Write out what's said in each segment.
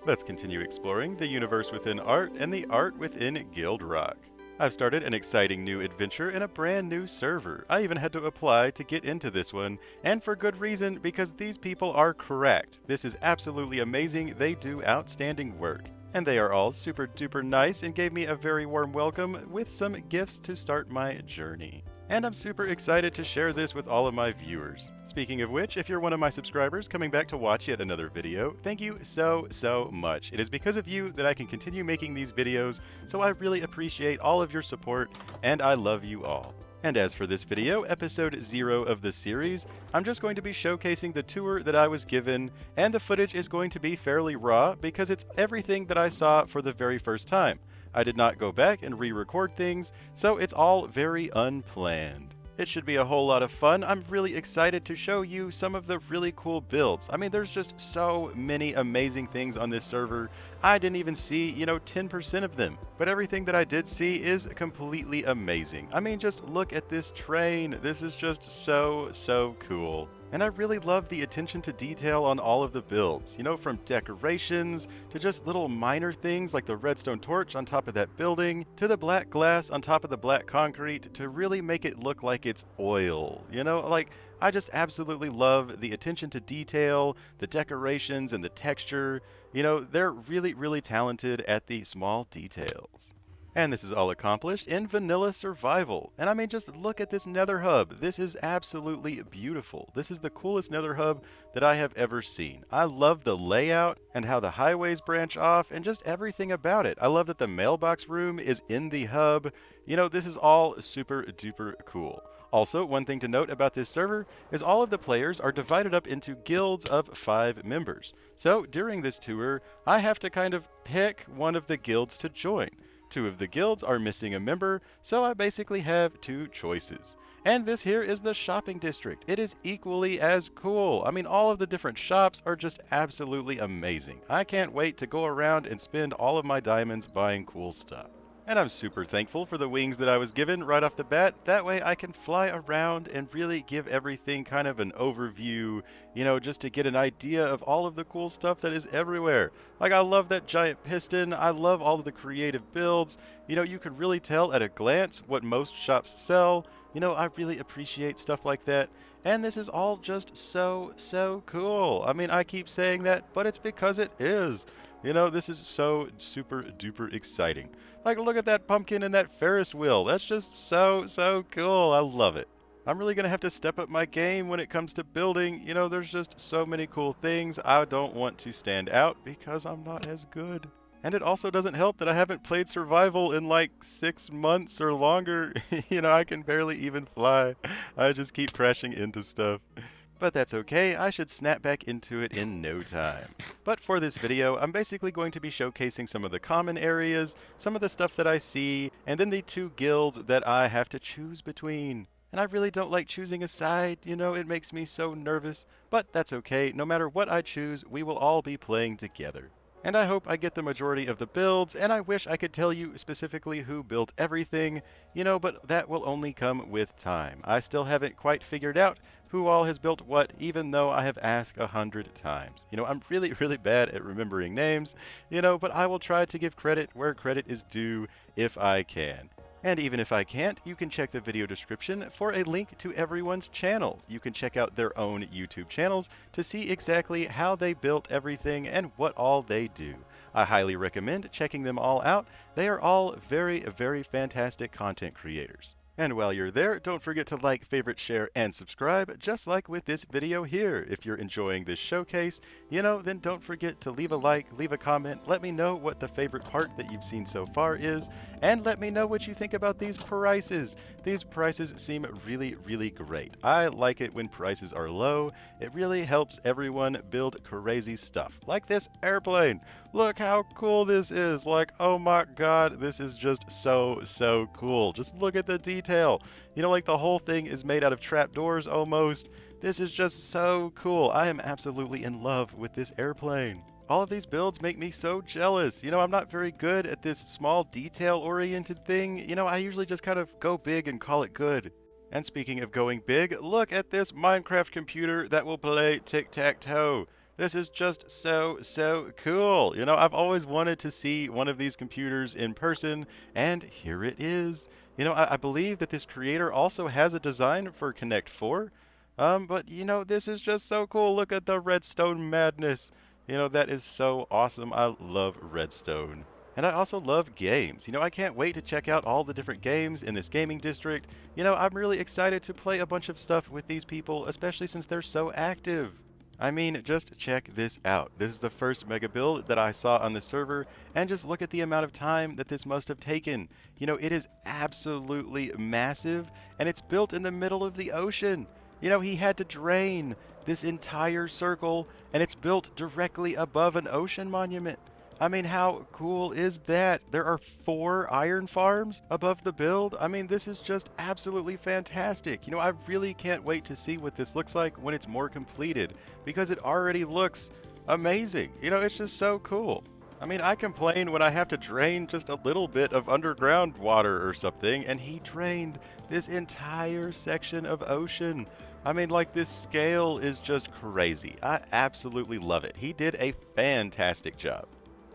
Let's continue exploring the universe within art and the art within GuildRock. I've started an exciting new adventure in a brand new server. I even had to apply to get into this one, and for good reason, because these people are correct. This is absolutely amazing. They do outstanding work. And they are all super duper nice and gave me a very warm welcome with some gifts to start my journey. And I'm super excited to share this with all of my viewers. Speaking of which, if you're one of my subscribers coming back to watch yet another video, thank you so much. It is because of you that I can continue making these videos, so I really appreciate all of your support, and I love you all. And as for this video, episode 0 of the series, I'm just going to be showcasing the tour that I was given, and the footage is going to be fairly raw because it's everything that I saw for the very first time. I did not go back and re-record things, so it's all very unplanned. It should be a whole lot of fun. I'm really excited to show you some of the really cool builds. I mean, there's just so many amazing things on this server. I didn't even see, 10% of them. But everything that I did see is completely amazing. I mean, just look at this train. This is just so cool. And I really love the attention to detail on all of the builds, from decorations to just little minor things like the redstone torch on top of that building to the black glass on top of the black concrete to really make it look like it's oil, I just absolutely love the attention to detail, the decorations and the texture. They're really talented at the small details. And this is all accomplished in vanilla survival. And I mean, just look at this nether hub. This is absolutely beautiful. This is the coolest nether hub that I have ever seen. I love the layout and how the highways branch off and just everything about it. I love that the mailbox room is in the hub. This is all super duper cool. Also, one thing to note about this server is all of the players are divided up into guilds of 5 members. So during this tour, I have to kind of pick one of the guilds to join. 2 of the guilds are missing a member, so I basically have 2 choices. And this here is the shopping district. It is equally as cool. I mean, all of the different shops are just absolutely amazing. I can't wait to go around and spend all of my diamonds buying cool stuff. And I'm super thankful for the wings that I was given right off the bat. That way I can fly around and really give everything kind of an overview, just to get an idea of all of the cool stuff that is everywhere. Like, I love that giant piston. I love all of the creative builds. You could really tell at a glance what most shops sell. I really appreciate stuff like that. And this is all just so cool. I mean, I keep saying that, but it's because it is. This is so super duper exciting. Like, look at that pumpkin and that Ferris wheel. That's just so cool. I love it. I'm really going to have to step up my game when it comes to building. There's just so many cool things. I don't want to stand out because I'm not as good. And it also doesn't help that I haven't played survival in like 6 months or longer. I can barely even fly. I just keep crashing into stuff. But that's okay, I should snap back into it in no time. But for this video, I'm basically going to be showcasing some of the common areas, some of the stuff that I see, and then the 2 guilds that I have to choose between. And I really don't like choosing a side, it makes me so nervous. But that's okay, no matter what I choose, we will all be playing together. And I hope I get the majority of the builds, and I wish I could tell you specifically who built everything, but that will only come with time. I still haven't quite figured out who all has built what, even though I have asked 100 times. I'm really bad at remembering names, but I will try to give credit where credit is due if I can. And even if I can't, you can check the video description for a link to everyone's channel. You can check out their own YouTube channels to see exactly how they built everything and what all they do. I highly recommend checking them all out. They are all very fantastic content creators. And while you're there, don't forget to like, favorite, share, and subscribe, just like with this video here. If you're enjoying this showcase, then don't forget to leave a like, leave a comment, let me know what the favorite part that you've seen so far is, and let me know what you think about these prices. These prices seem really great. I like it when prices are low. It really helps everyone build crazy stuff, like this airplane. Look how cool this is. Like, oh my god, this is just so cool. Just look at the detail. Like the whole thing is made out of trapdoors almost. This is just so cool. I am absolutely in love with this airplane. All of these builds make me so jealous. I'm not very good at this small detail-oriented thing. I usually just kind of go big and call it good. And speaking of going big, look at this Minecraft computer that will play tic-tac-toe. This is just so cool. You know, I've always wanted to see one of these computers in person, and here it is. You know, I believe that this creator also has a design for Connect 4. But you know, this is just so cool. Look at the redstone madness. You know, that is so awesome. I love redstone. And I also love games. You know, I can't wait to check out all the different games in this gaming district. You know, I'm really excited to play a bunch of stuff with these people, especially since they're so active. I mean, just check this out. This is the first mega build that I saw on the server, and just look at the amount of time that this must have taken. You know, it is absolutely massive, and it's built in the middle of the ocean. You know, he had to drain this entire circle, and it's built directly above an ocean monument. I mean, how cool is that? There are 4 iron farms above the build. I mean, this is just absolutely fantastic. You know, I really can't wait to see what this looks like when it's more completed, because it already looks amazing. You know, it's just so cool. I mean, I complain when I have to drain just a little bit of underground water or something, and he drained this entire section of ocean. I mean, like, this scale is just crazy. I absolutely love it. He did a fantastic job.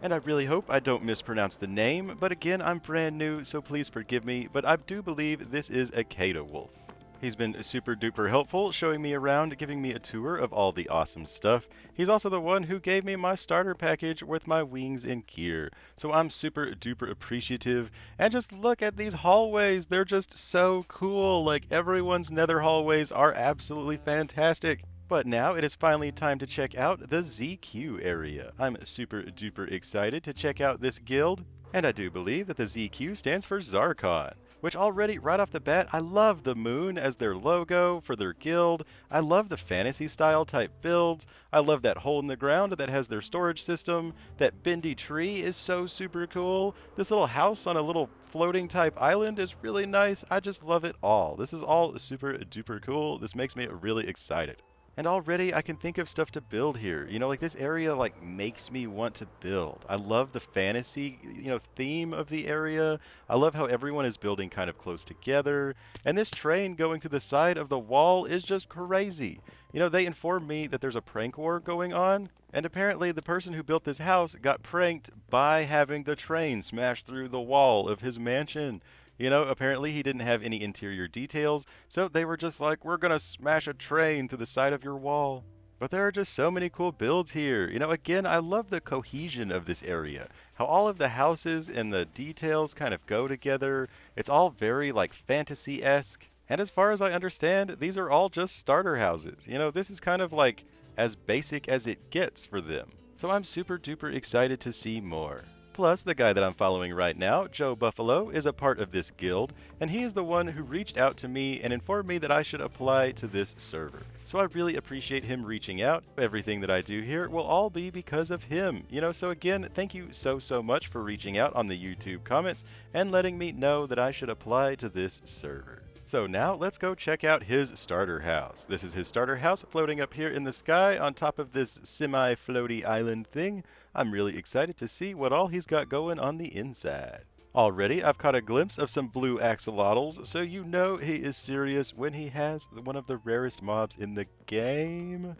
And I really hope I don't mispronounce the name, but again, I'm brand new, so please forgive me, but I do believe this is a Kata Wolf. He's been super duper helpful, showing me around, giving me a tour of all the awesome stuff. He's also the one who gave me my starter package with my wings and gear, so I'm super duper appreciative. And just look at these hallways, they're just so cool. Like, everyone's nether hallways are absolutely fantastic. But now it is finally time to check out the ZQ area. I'm super duper excited to check out this guild, and I do believe that the ZQ stands for Zarkon, which already right off the bat, I love the moon as their logo for their guild. I love the fantasy style type builds. I love that hole in the ground that has their storage system. That bendy tree is so super cool. This little house on a little floating type island is really nice. I just love it all. This is all super duper cool. This makes me really excited. And already I can think of stuff to build here. You know, like, this area like makes me want to build. I love the fantasy, you know, theme of the area. I love how everyone is building kind of close together. And this train going through the side of the wall is just crazy. You know, they informed me that there's a prank war going on. And apparently the person who built this house got pranked by having the train smash through the wall of his mansion. You know, apparently he didn't have any interior details, so they were just like, we're gonna smash a train through the side of your wall. But there are just so many cool builds here. You know, again, I love the cohesion of this area. How all of the houses and the details kind of go together. It's all very, like, fantasy-esque. And as far as I understand, these are all just starter houses. You know, this is kind of like as basic as it gets for them. So I'm super duper excited to see more. Plus, the guy that I'm following right now, Joe Buffalo, is a part of this guild, and he is the one who reached out to me and informed me that I should apply to this server. So I really appreciate him reaching out. Everything that I do here will all be because of him. You know, so again, thank you so much for reaching out on the YouTube comments and letting me know that I should apply to this server. So now let's go check out his starter house. This is his starter house floating up here in the sky on top of this semi-floaty island thing. I'm really excited to see what all he's got going on the inside. Already, I've caught a glimpse of some blue axolotls, so you know he is serious when he has one of the rarest mobs in the game.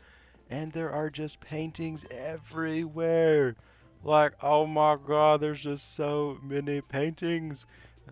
And there are just paintings everywhere. Like, oh my god, there's just so many paintings.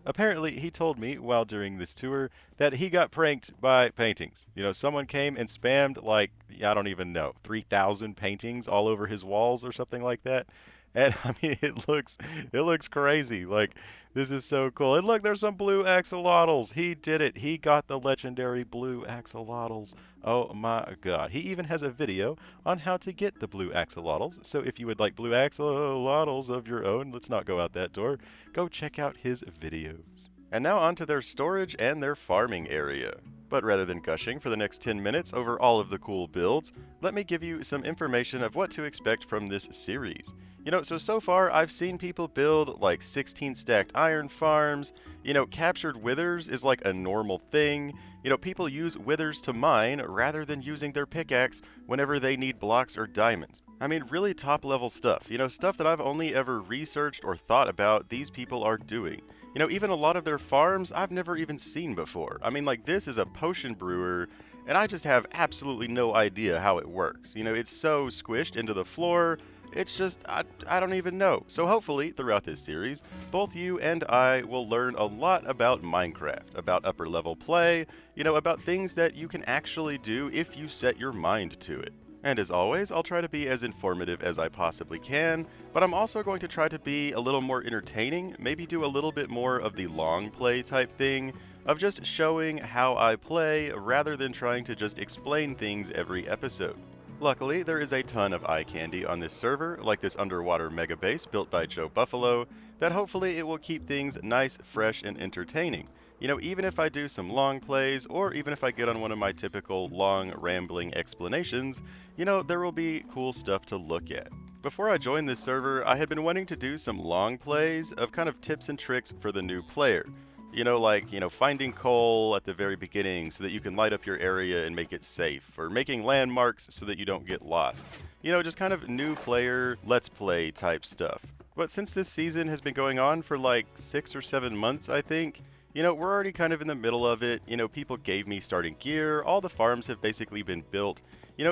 Apparently, he told me while during this tour that he got pranked by paintings. You know, someone came and spammed, like, I don't even know, 3,000 paintings all over his walls or something like that. And I mean, it looks crazy. Like, this is so cool. And look, there's some blue axolotls. He did it. He got the legendary blue axolotls. Oh my god. He even has a video on how to get the blue axolotls. So if you would like blue axolotls of your own, let's not go out that door. Go check out his videos. And now on to their storage and their farming area. But rather than gushing for the next 10 minutes over all of the cool builds, let me give you some information of what to expect from this series. You know, so far I've seen people build like 16 stacked iron farms. You know, captured withers is like a normal thing. You know, people use withers to mine rather than using their pickaxe whenever they need blocks or diamonds. I mean, really top level stuff. You know, stuff that I've only ever researched or thought about, these people are doing. You know, even a lot of their farms I've never even seen before. I mean, like, this is a potion brewer, and I just have absolutely no idea how it works. It's so squished into the floor. It's just, I don't even know. So hopefully, throughout this series, both you and I will learn a lot about Minecraft, about upper level play, about things that you can actually do if you set your mind to it. And as always, I'll try to be as informative as I possibly can, but I'm also going to try to be a little more entertaining, maybe do a little bit more of the long play type thing, of just showing how I play rather than trying to just explain things every episode. Luckily, there is a ton of eye candy on this server, like this underwater mega base built by Joe Buffalo, that hopefully it will keep things nice, fresh, and entertaining. Even if I do some long plays, or even if I get on one of my typical long, rambling explanations, there will be cool stuff to look at. Before I joined this server, I had been wanting to do some long plays of kind of tips and tricks for the new player. Finding coal at the very beginning so that you can light up your area and make it safe, or making landmarks so that you don't get lost. Just kind of new player, let's play type stuff. But since this season has been going on for like 6 or 7 months, I think, we're already kind of in the middle of it. People gave me starting gear, all the farms have basically been built.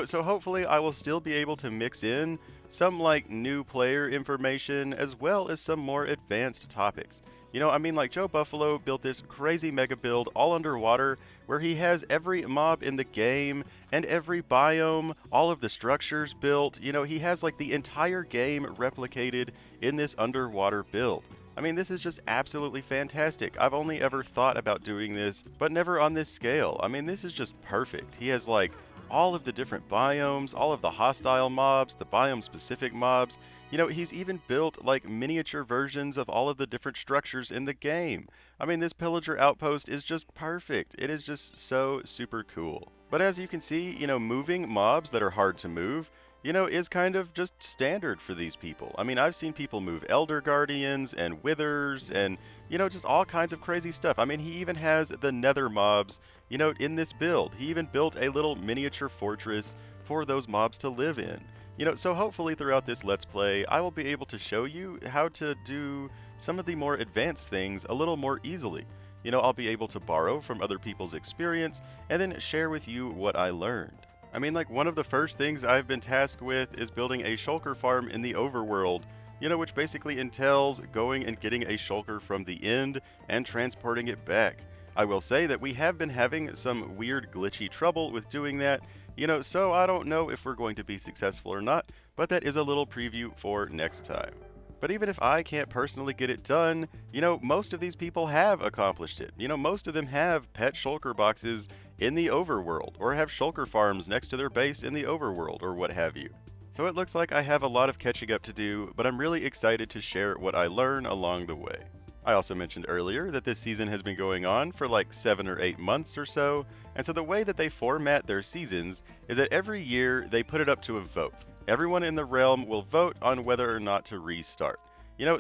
So hopefully I will still be able to mix in some like new player information as well as some more advanced topics. Like Joe Buffalo built this crazy mega build all underwater where he has every mob in the game and every biome, all of the structures built. He has like the entire game replicated in this underwater build. This is just absolutely fantastic. I've only ever thought about doing this, but never on this scale. This is just perfect. He has like all of the different biomes, all of the hostile mobs, the biome-specific mobs. He's even built like miniature versions of all of the different structures in the game. This pillager outpost is just perfect. It is just so super cool. But as you can see, moving mobs that are hard to move, is kind of just standard for these people. I've seen people move Elder Guardians and Withers and, just all kinds of crazy stuff. He even has the Nether mobs, in this build. He even built a little miniature fortress for those mobs to live in. So hopefully throughout this Let's Play, I will be able to show you how to do some of the more advanced things a little more easily. I'll be able to borrow from other people's experience and then share with you what I learned. One of the first things I've been tasked with is building a shulker farm in the overworld, which basically entails going and getting a shulker from the end and transporting it back. I will say that we have been having some weird glitchy trouble with doing that, so I don't know if we're going to be successful or not, but that is a little preview for next time. But even if I can't personally get it done, most of these people have accomplished it. Most of them have pet shulker boxes in the overworld, or have shulker farms next to their base in the overworld, or what have you. So it looks like I have a lot of catching up to do, but I'm really excited to share what I learn along the way. I also mentioned earlier that this season has been going on for like 7 or 8 months or so, and so the way that they format their seasons is that every year they put it up to a vote. Everyone in the realm will vote on whether or not to restart.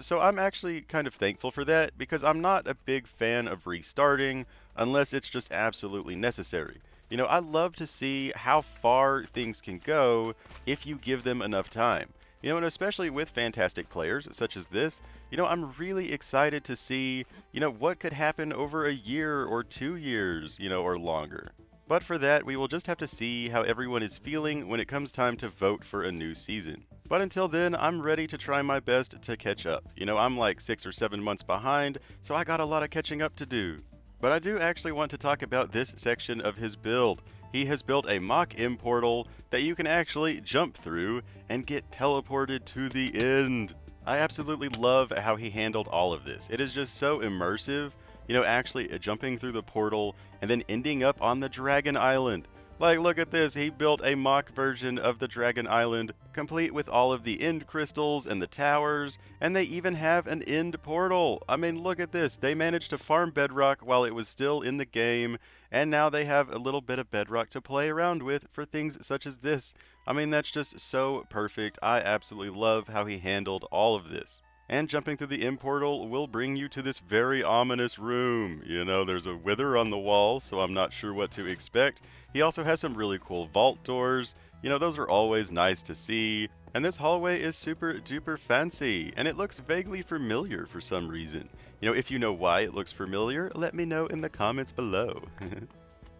So I'm actually kind of thankful for that because I'm not a big fan of restarting unless it's just absolutely necessary. I love to see how far things can go if you give them enough time. And especially with fantastic players such as this, I'm really excited to see, what could happen over a year or 2 years, or longer. But for that, we will just have to see how everyone is feeling when it comes time to vote for a new season. But until then, I'm ready to try my best to catch up. I'm like 6 or 7 months behind, so I got a lot of catching up to do. But I do actually want to talk about this section of his build. He has built a mock M portal that you can actually jump through and get teleported to the end. I absolutely love how he handled all of this. It is just so immersive, actually jumping through the portal and then ending up on the Dragon Island. Like, look at this, he built a mock version of the Dragon Island, complete with all of the end crystals and the towers, and they even have an end portal. Look at this, they managed to farm Bedrock while it was still in the game, and now they have a little bit of Bedrock to play around with for things such as this. That's just so perfect. I absolutely love how he handled all of this. And jumping through the end portal will bring you to this very ominous room. There's a wither on the wall, so I'm not sure what to expect. He also has some really cool vault doors. Those are always nice to see. And this hallway is super duper fancy, and it looks vaguely familiar for some reason. If you know why it looks familiar, let me know in the comments below.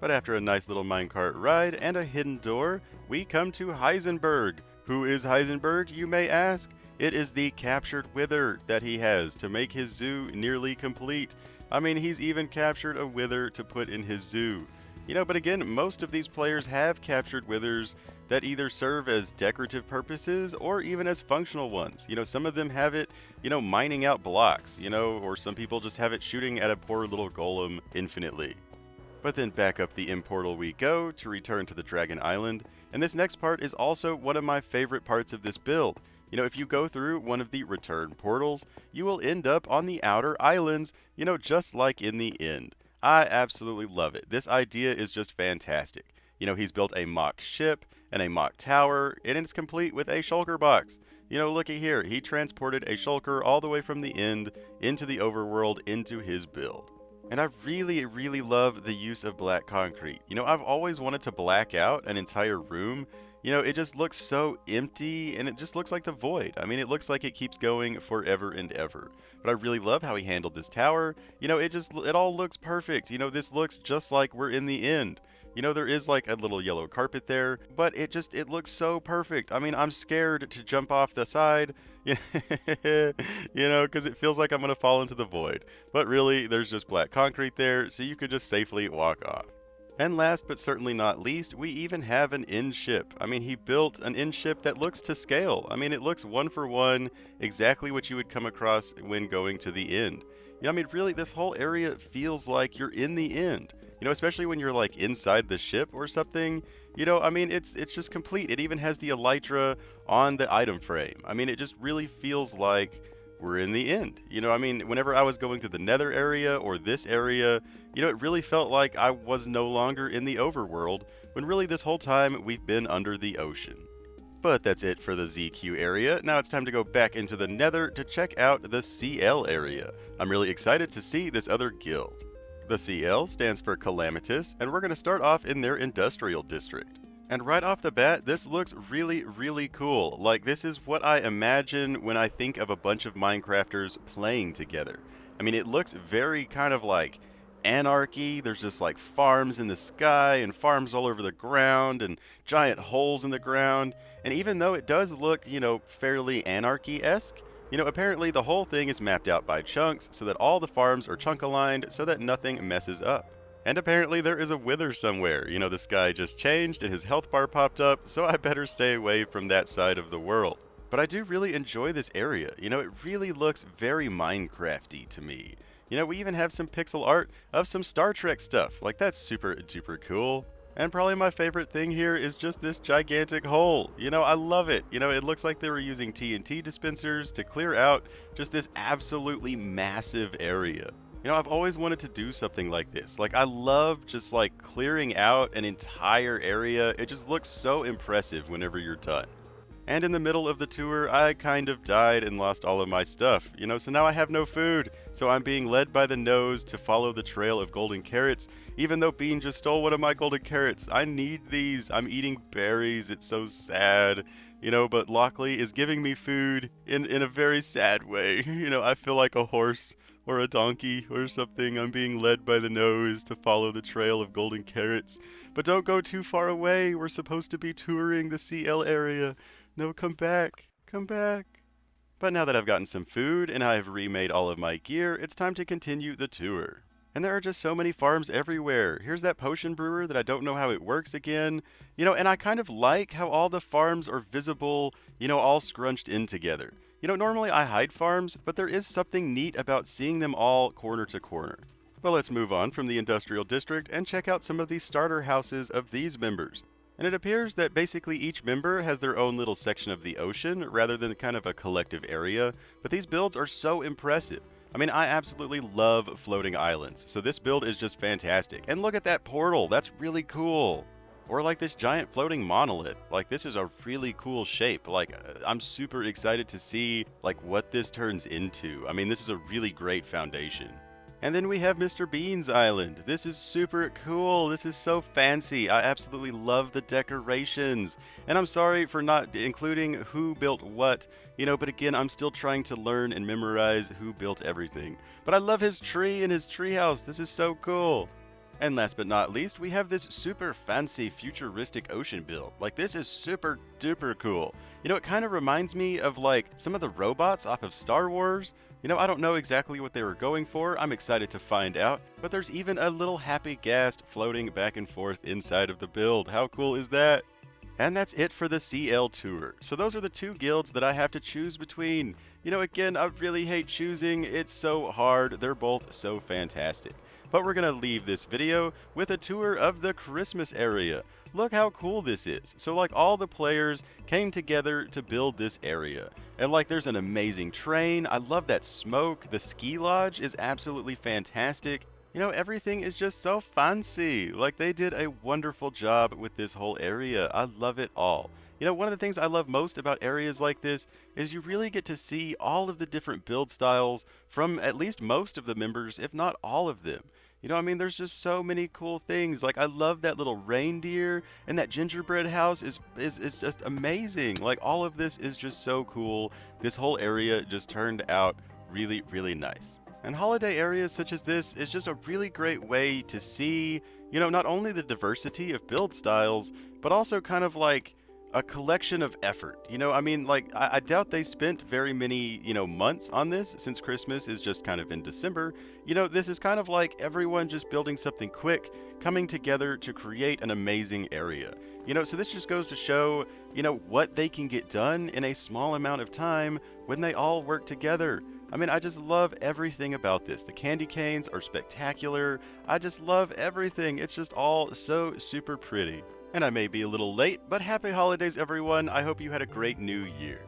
But after a nice little minecart ride and a hidden door, we come to Heisenberg. Who is Heisenberg, you may ask? It is the captured wither that he has to make his zoo nearly complete. I mean, he's even captured a wither to put in his zoo. But again, most of these players have captured withers that either serve as decorative purposes or even as functional ones. Some of them have it, mining out blocks, or some people just have it shooting at a poor little golem infinitely. But then back up the portal we go to return to the Dragon Island, and this next part is also one of my favorite parts of this build. If you go through one of the return portals, you will end up on the outer islands, just like in the end. I absolutely love it. This idea is just fantastic. He's built a mock ship and a mock tower, and it's complete with a shulker box. Looky here, he transported a shulker all the way from the end into the overworld into his build. And I really, really love the use of black concrete. I've always wanted to black out an entire room. It just looks so empty, and it just looks like the void. I mean, it looks like it keeps going forever and ever. But I really love how he handled this tower. It all looks perfect. This looks just like we're in the end. There is like a little yellow carpet there, but it looks so perfect. I mean, I'm scared to jump off the side, because it feels like I'm going to fall into the void. But really, there's just black concrete there, so you could just safely walk off. And last but certainly not least, we even have an inn ship. I mean, he built an inn ship that looks to scale. I mean, it looks one for one, exactly what you would come across when going to the end. I mean, really, this whole area feels like you're in the end. Especially when you're like inside the ship or something. I mean, it's just complete. It even has the elytra on the item frame. I mean, it just really feels like we're in the end. I mean, whenever I was going through the nether area or this area, it really felt like I was no longer in the overworld, when really this whole time we've been under the ocean. But that's it for the ZQ area. Now it's time to go back into the nether to check out the CL area. I'm really excited to see this other guild. The CL stands for Calamitous, and we're going to start off in their industrial district. And right off the bat, this looks really, really cool. Like, this is what I imagine when I think of a bunch of Minecrafters playing together. I mean, it looks very kind of like anarchy. There's just like farms in the sky and farms all over the ground and giant holes in the ground. And even though it does look, fairly anarchy-esque, apparently the whole thing is mapped out by chunks so that all the farms are chunk aligned so that nothing messes up. And apparently there is a wither somewhere. The sky just changed and his health bar popped up, so I better stay away from that side of the world. But I do really enjoy this area. It really looks very Minecrafty to me. We even have some pixel art of some Star Trek stuff. Like, that's super duper cool. And probably my favorite thing here is just this gigantic hole. I love it. It looks like they were using TNT dispensers to clear out just this absolutely massive area. I've always wanted to do something like this. Like, I love just like clearing out an entire area. It just looks so impressive whenever you're done. And in the middle of the tour, I kind of died and lost all of my stuff, so now I have no food. So I'm being led by the nose to follow the trail of golden carrots, even though Bean just stole one of my golden carrots. I need these. I'm eating berries. It's so sad, but Lockley is giving me food in a very sad way. I feel like a horse or a donkey or something. I'm being led by the nose to follow the trail of golden carrots. But don't go too far away. We're supposed to be touring the CL area. No, come back. Come back. But now that I've gotten some food and I have remade all of my gear, it's time to continue the tour. And there are just so many farms everywhere. Here's that potion brewer that I don't know how it works again. And I kind of like how all the farms are visible, all scrunched in together. Normally I hide farms, but there is something neat about seeing them all corner to corner. Well, let's move on from the industrial district and check out some of the starter houses of these members. And it appears that basically each member has their own little section of the ocean rather than kind of a collective area, but these builds are so impressive. I mean, I absolutely love floating islands, so this build is just fantastic. And look at that portal, that's really cool. Or like this giant floating monolith. Like, this is a really cool shape. Like, I'm super excited to see like what this turns into. I mean, this is a really great foundation. And then we have Mr. Bean's Island. This is super cool. This is so fancy. I absolutely love the decorations. And I'm sorry for not including who built what, but again, I'm still trying to learn and memorize who built everything. But I love his tree and his treehouse. This is so cool. And last but not least, we have this super fancy futuristic ocean build. Like, this is super duper cool. You know, it kind of reminds me of like some of the robots off of Star Wars. You know, I don't know exactly what they were going for. I'm excited to find out. But there's even a little happy ghast floating back and forth inside of the build. How cool is that? And that's it for the CL Tour. So those are the two guilds that I have to choose between. You know, again, I really hate choosing. It's so hard. They're both so fantastic. But we're going to leave this video with a tour of the Christmas area. Look how cool this is. So like all the players came together to build this area. And like there's an amazing train. I love that smoke. The ski lodge is absolutely fantastic. You know, everything is just so fancy. Like, they did a wonderful job with this whole area. I love it all. You know, one of the things I love most about areas like this is you really get to see all of the different build styles from at least most of the members, if not all of them. You know, I mean, there's just so many cool things. Like, I love that little reindeer, and that gingerbread house is just amazing. Like, all of this is just so cool. This whole area just turned out really, really nice. And holiday areas such as this is just a really great way to see, you know, not only the diversity of build styles, but also kind of like a collection of effort. You know, I mean, like, I doubt they spent very many, you know, months on this, since Christmas is just kind of in December. You know, this is kind of like everyone just building something quick, coming together to create an amazing area. You know, so this just goes to show, you know, what they can get done in a small amount of time when they all work together. I mean, I just love everything about this. The candy canes are spectacular. I just love everything. It's just all so super pretty. And I may be a little late, but happy holidays, everyone. I hope you had a great new year.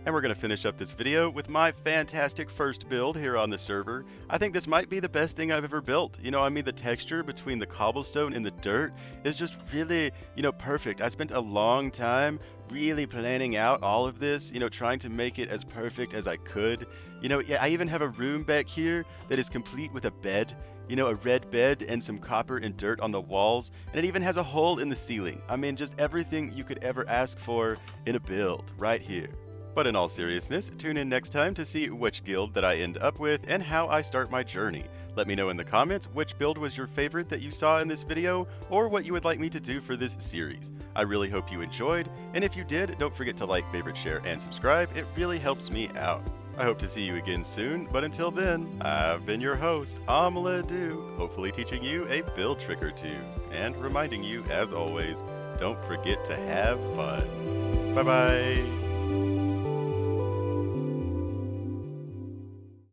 And we're going to finish up this video with my fantastic first build here on the server. I think this might be the best thing I've ever built. You know, I mean, the texture between the cobblestone and the dirt is just really, you know, perfect. I spent a long time really planning out all of this, you know, trying to make it as perfect as I could. You know, yeah, I even have a room back here that is complete with a bed. You know, a red bed and some copper and dirt on the walls, and it even has a hole in the ceiling. I mean, just everything you could ever ask for in a build right here. But in all seriousness, tune in next time to see which guild that I end up with and how I start my journey. Let me know in the comments which build was your favorite that you saw in this video, or what you would like me to do for this series. I really hope you enjoyed, and if you did, don't forget to like, favorite, share, and subscribe. It really helps me out. I hope to see you again soon, but until then, I've been your host, OmLedu, hopefully teaching you a build trick or two, and reminding you, as always, don't forget to have fun. Bye-bye!